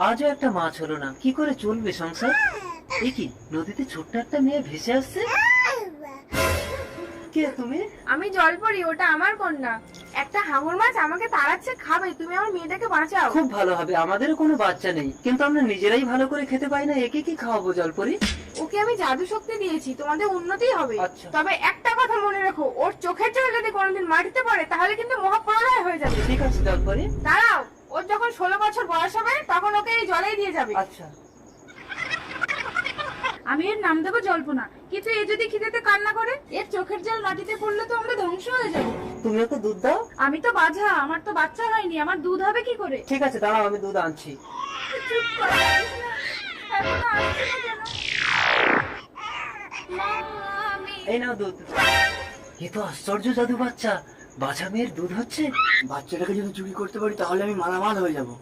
আজও একটা মাছ হলো না, কি করে চলবে সংসার? এ কি, নদীতে ছোট্ট একটা মেয়ে ভেসে আসছে। কে তুমি? আমি জলপরি, ওটা আমার কন্যা। একটা হাঙর মাছ আমাকে তাড়াচ্ছে, খাবে, তুমি আমার মেয়েটাকে বাঁচাও। খুব ভালো হবে, আমাদেরও কোনো বাচ্চা নেই, কিন্তু আমরা নিজেরাই ভালো করে খেতে পাই না, একে কি খাওয়াবো জলপরি? ওকে আমি জাদু শক্তি দিয়েছি, তোমাদের উন্নতি হবে। আচ্ছা। তবে একটা কথা মনে রাখো, ওর চোখের জল যদি কোনোদিন মাটিতে পড়ে তাহলে কিন্তু মহাপ্রলয় হয়ে যাবে। ঠিক আছে জলপরি। দাঁড়াও, ওর যখন 16 বছর বয়স হবে তখন ওকে এই জলেই দিয়ে যাবে। আচ্ছা। আমি এর নাম দেবো জল্পনা, কিন্তু এ যদি খিদেতে কান্না করে, এর চোখের জল মাটিতে পড়লে তো আমরা ধ্বংস হয়ে যাবো। তুমি ওকে দুধ দাও। আমি তো বাঁঝা, আমার তো বাচ্চা হয়নি, আমার দুধ হবে কি করে? ঠিক আছে, দাঁড়াও, আমি দুধ আনছি। চুপ কর, এখনো আসছে না কেন? মা, এই নাও দুধ। এ তো আশ্চর্য জাদু বাচ্চা, বাছা মেয়ের দুধ হচ্ছে। বাচ্চাটাকে যদি চুরি করতে পারি তাহলে আমি মালামাল হয়ে যাব।